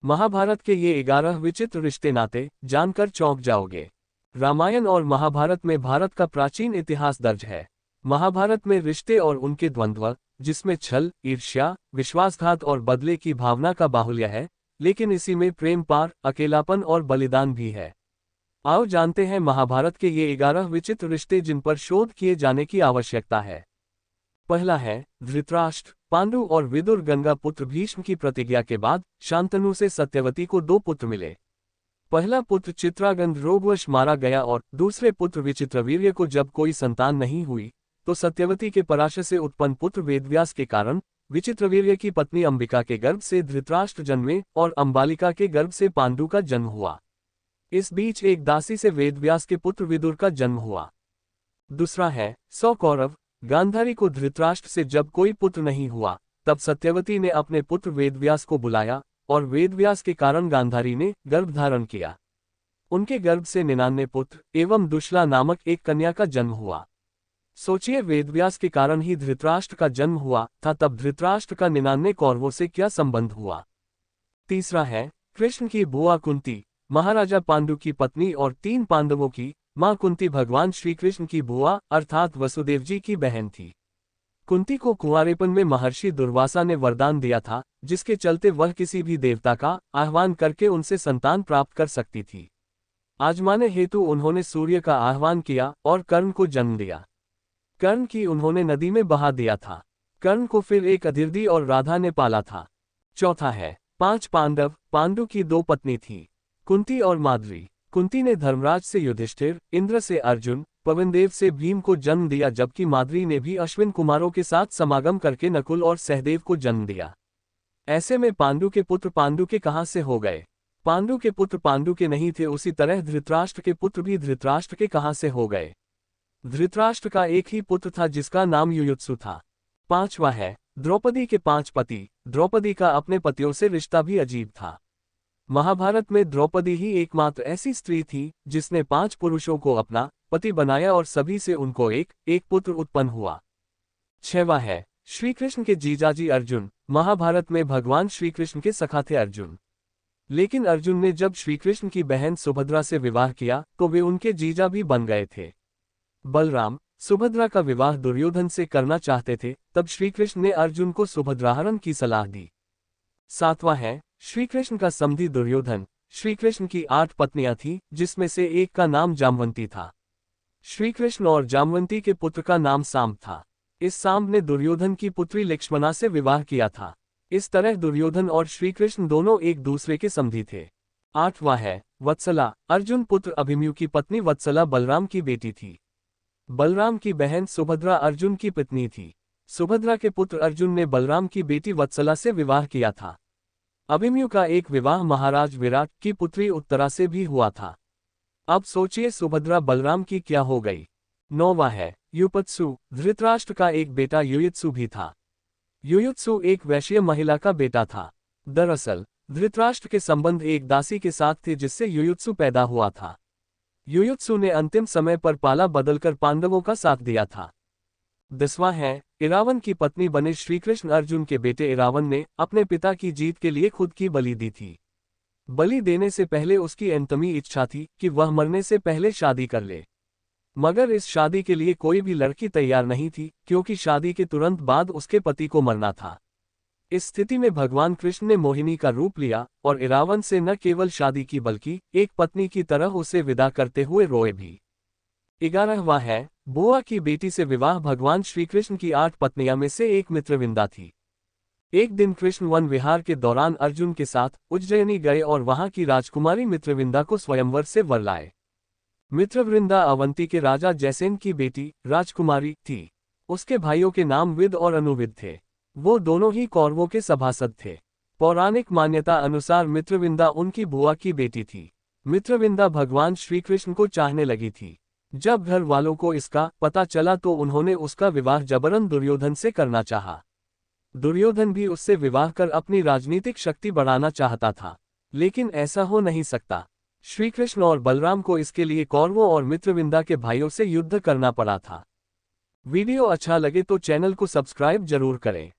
महाभारत के ये 11 विचित्र रिश्ते नाते जानकर चौंक जाओगे। रामायण और महाभारत में भारत का प्राचीन इतिहास दर्ज है। महाभारत में रिश्ते और उनके द्वंद्व, जिसमें छल, ईर्ष्या, विश्वासघात और बदले की भावना का बाहुल्य है, लेकिन इसी में प्रेम पार, अकेलापन और बलिदान भी है। आओ जानते हैं महाभारत के ये 11 विचित्र रिश्ते जिन पर शोध किए जाने की आवश्यकता है। पहला है धृतराष्ट्र। पांडु और विदुर गंगा पुत्र भीष्म की प्रतिज्ञा के बाद शांतनु से सत्यवती को 2 पुत्र मिले। पहला पुत्र चित्रांगद रोगवश मारा गया और दूसरे पुत्र विचित्रवीर्य को जब कोई संतान नहीं हुई तो सत्यवती के पराशर से उत्पन्न पुत्र वेदव्यास के कारण विचित्रवीर्य की पत्नी अंबिका के गर्भ से धृतराष्ट्र जन्मे और अंबालिका के गर्भ से पांडु का जन्म हुआ। इस बीच एक दासी से वेदव्यास के पुत्र विदुर का जन्म हुआ। दूसरा है 100 कौरव। गांधारी को धृतराष्ट्र से जब कोई पुत्र नहीं हुआ तब सत्यवती ने अपने पुत्र वेदव्यास को बुलाया और वेदव्यास के कारण गांधारी ने गर्भ धारण किया। उनके गर्भ से 99 पुत्र एवं दुश्ला नामक एक कन्या का जन्म हुआ। सोचिए, वेदव्यास के कारण ही धृतराष्ट्र का जन्म हुआ था, तब धृतराष्ट्र का 99 कौरवों से क्या संबंध हुआ। तीसरा है कृष्ण की बुआ कुंती। महाराजा पांडु की पत्नी और 3 पांडवों की मां कुंती भगवान श्री कृष्ण की बुआ अर्थात वसुदेव जी की बहन थी। कुंती को कुंवारेपन में महर्षि दुर्वासा ने वरदान दिया था, जिसके चलते वह किसी भी देवता का आह्वान करके उनसे संतान प्राप्त कर सकती थी। आजमाने हेतु उन्होंने सूर्य का आह्वान किया और कर्ण को जन्म दिया। कर्ण की उन्होंने नदी में बहा दिया था। कर्ण को फिर एक अधिरथी और राधा ने पाला था। चौथा है 5 पांडव। पांडु की 2 पत्नी थी, कुंती और माद्री। कुंती ने धर्मराज से युधिष्ठिर, इंद्र से अर्जुन, पवनदेव से भीम को जन्म दिया, जबकि माद्री ने भी अश्विन कुमारों के साथ समागम करके नकुल और सहदेव को जन्म दिया। ऐसे में पांडु के पुत्र पांडु के कहां से हो गए। पांडु के पुत्र पांडु के नहीं थे, उसी तरह धृतराष्ट्र के पुत्र भी धृतराष्ट्र के कहां से हो गए। धृतराष्ट्र का एक ही पुत्र था जिसका नाम युयुत्सु था। 5वां है द्रौपदी के 5 पति। द्रौपदी का अपने पतियों से रिश्ता भी अजीब था। महाभारत में द्रौपदी ही एकमात्र ऐसी स्त्री थी जिसने 5 पुरुषों को अपना पति बनाया और सभी से उनको एक एक पुत्र उत्पन्न हुआ। 6वां है श्री कृष्ण के जीजाजी अर्जुन। महाभारत में भगवान श्री कृष्ण के सखा थे अर्जुन, लेकिन अर्जुन ने जब श्री कृष्ण की बहन सुभद्रा से विवाह किया तो वे उनके जीजा भी बन गए थे। बलराम सुभद्रा का विवाह दुर्योधन से करना चाहते थे, तब श्री कृष्ण ने अर्जुन को सुभद्राहरण की सलाह दी। 7वां है श्री कृष्ण का समधी दुर्योधन। श्री कृष्ण की 8 पत्नियां थीं, जिसमें से एक का नाम जामवंती था। श्री कृष्ण और जामवंती के पुत्र का नाम सांब था। इस सांब ने दुर्योधन की पुत्री लक्ष्मणा से विवाह किया था। इस तरह दुर्योधन और श्री कृष्ण दोनों एक दूसरे के समधी थे। 8वां है वत्सला। अर्जुन पुत्र अभिमन्यु की पत्नी वत्सला बलराम की बेटी थी। बलराम की बहन सुभद्रा अर्जुन की पत्नी थी। सुभद्रा के पुत्र अर्जुन ने बलराम की बेटी वत्सला से विवाह किया था। अभिमन्यु का एक विवाह महाराज विराट की पुत्री उत्तरा से भी हुआ था। अब सोचिए सुभद्रा बलराम की क्या हो गई। 9वां है युयुत्सु। धृतराष्ट्र का एक बेटा युयुत्सु भी था। युयुत्सु एक वैश्य महिला का बेटा था। दरअसल धृतराष्ट्र के संबंध एक दासी के साथ थे जिससे युयुत्सु पैदा हुआ था। युयुत्सु ने अंतिम समय पर पाला बदलकर पांडवों का साथ दिया था। 10वां है इरावन की पत्नी बने श्रीकृष्ण। अर्जुन के बेटे इरावन ने अपने पिता की जीत के लिए खुद की बलि दी थी। बलि देने से पहले उसकी अंतमी इच्छा थी कि वह मरने से पहले शादी कर ले, मगर इस शादी के लिए कोई भी लड़की तैयार नहीं थी, क्योंकि शादी के तुरंत बाद उसके पति को मरना था। इस स्थिति में भगवान कृष्ण ने मोहिनी का रूप लिया और इरावन से न केवल शादी की बल्कि एक पत्नी की तरह उसे विदा करते हुए रोए भी। 11वां है बुआ की बेटी से विवाह। भगवान श्री कृष्ण की 8 पत्नियां में से एक मित्रविंदा थी। एक दिन कृष्ण वन विहार के दौरान अर्जुन के साथ उज्जयिनी गए और वहां की राजकुमारी मित्रविंदा को स्वयंवर से वर लाए। मित्रवृंदा अवंती के राजा जयसेन की बेटी राजकुमारी थी। उसके भाइयों के नाम विद और अनुविद थे। वो दोनों ही कौरवों के सभासद थे। पौराणिक मान्यता अनुसार मित्रविंदा उनकी बुआ की बेटी थी। मित्रविंदा भगवान श्री कृष्ण को चाहने लगी थी। जब घर वालों को इसका पता चला तो उन्होंने उसका विवाह जबरन दुर्योधन से करना चाहा। दुर्योधन भी उससे विवाह कर अपनी राजनीतिक शक्ति बढ़ाना चाहता था, लेकिन ऐसा हो नहीं सकता। श्री कृष्ण और बलराम को इसके लिए कौरवों और मित्रविंदा के भाइयों से युद्ध करना पड़ा था। वीडियो अच्छा लगे तो चैनल को सब्सक्राइब जरूर करें।